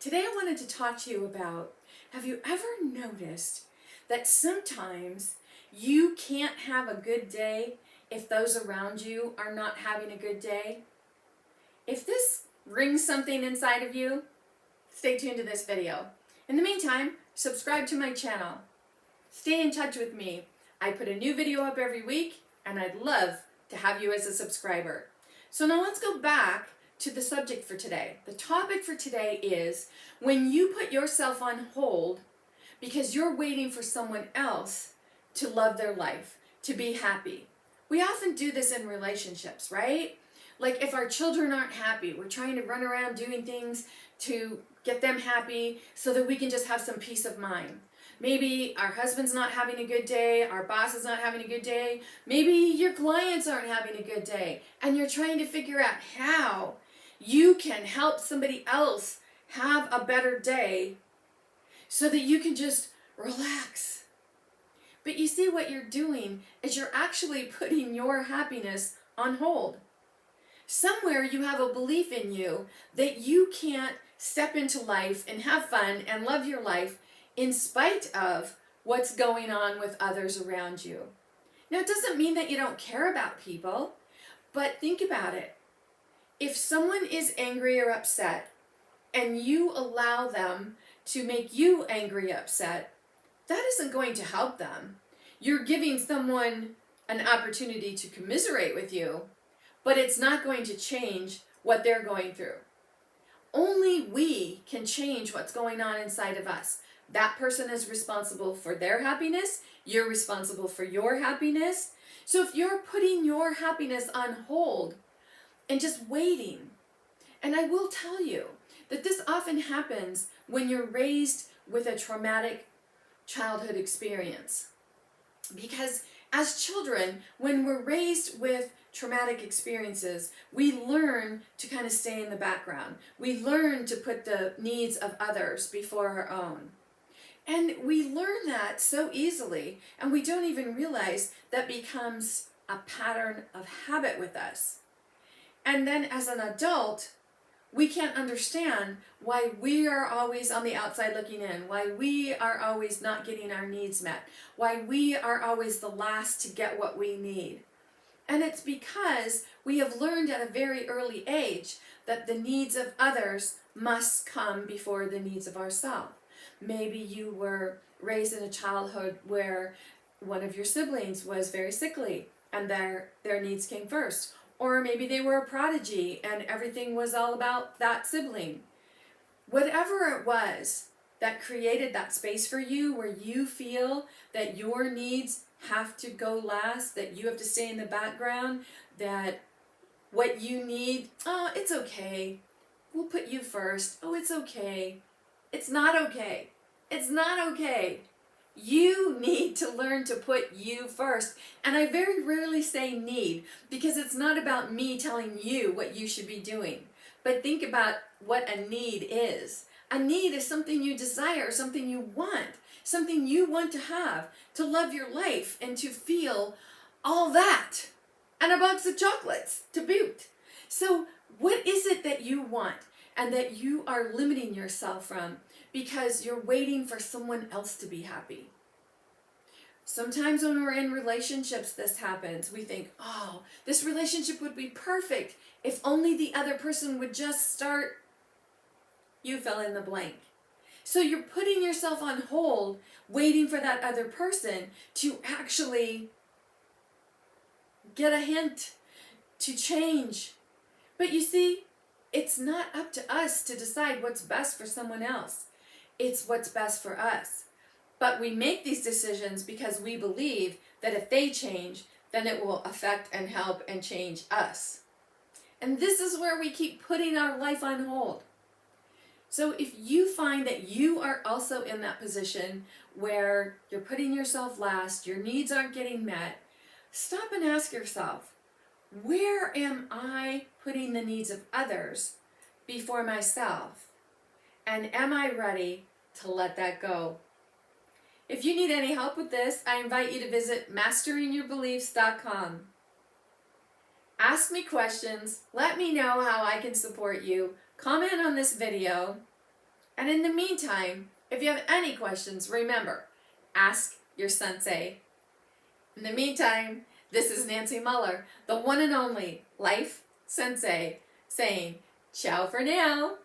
Today I wanted to talk to you about, have you ever noticed that sometimes you can't have a good day if those around you are not having a good day? If this rings something inside of you, stay tuned to this video. In the meantime, subscribe to my channel. Stay in touch with me. I put a new video up every week and I'd love to have you as a subscriber. So now let's go back to the subject for today. The topic for today is when you put yourself on hold because you're waiting for someone else to love their life, to be happy. We often do this in relationships, right? Like if our children aren't happy, we're trying to run around doing things to get them happy so that we can just have some peace of mind. Maybe our husband's not having a good day, our boss is not having a good day, maybe your clients aren't having a good day, and you're trying to figure out how you can help somebody else have a better day so that you can just relax. But you see, what you're doing is you're actually putting your happiness on hold. Somewhere you have a belief in you that you can't step into life and have fun and love your life in spite of what's going on with others around you. Now, it doesn't mean that you don't care about people, but think about it. If someone is angry or upset and you allow them to make you angry or upset, that isn't going to help them. You're giving someone an opportunity to commiserate with you, but it's not going to change what they're going through. Only we can change what's going on inside of us. That person is responsible for their happiness. You're responsible for your happiness. So if you're putting your happiness on hold and just waiting, and I will tell you that this often happens when you're raised with a traumatic childhood experience. Because as children, when we're raised with traumatic experiences, we learn to kind of stay in the background. We learn to put the needs of others before our own. And we learn that so easily, and we don't even realize that becomes a pattern of habit with us. And then as an adult, we can't understand why we are always on the outside looking in, why we are always not getting our needs met, why we are always the last to get what we need. And it's because we have learned at a very early age that the needs of others must come before the needs of ourselves. Maybe you were raised in a childhood where one of your siblings was very sickly and their needs came first. Or maybe they were a prodigy and everything was all about that sibling. Whatever it was that created that space for you where you feel that your needs have to go last, that you have to stay in the background, that what you need, oh, it's okay. We'll put you first. Oh, it's okay. It's not okay. It's not okay. You need to learn to put you first. And I very rarely say need because it's not about me telling you what you should be doing. But think about what a need is. A need is something you desire, something you want to have, to love your life and to feel all that. And a box of chocolates to boot. So what is it that you want and that you are limiting yourself from because you're waiting for someone else to be happy? Sometimes when we're in relationships, this happens. We think, oh, this relationship would be perfect if only the other person would just start. You fill in the blank. So you're putting yourself on hold, waiting for that other person to actually get a hint to change. But you see, it's not up to us to decide what's best for someone else. It's what's best for us. But we make these decisions because we believe that if they change, then it will affect and help and change us. And this is where we keep putting our life on hold. So if you find that you are also in that position where you're putting yourself last, your needs aren't getting met, stop and ask yourself, where am I putting the needs of others before myself? And am I ready to let that go? If you need any help with this, I invite you to visit masteringyourbeliefs.com. Ask me questions, let me know how I can support you, comment on this video, And in the meantime, if you have any questions, remember, ask your sensei. In the meantime, this is Nancy Muller, the one and only Life Sensei, saying ciao for now.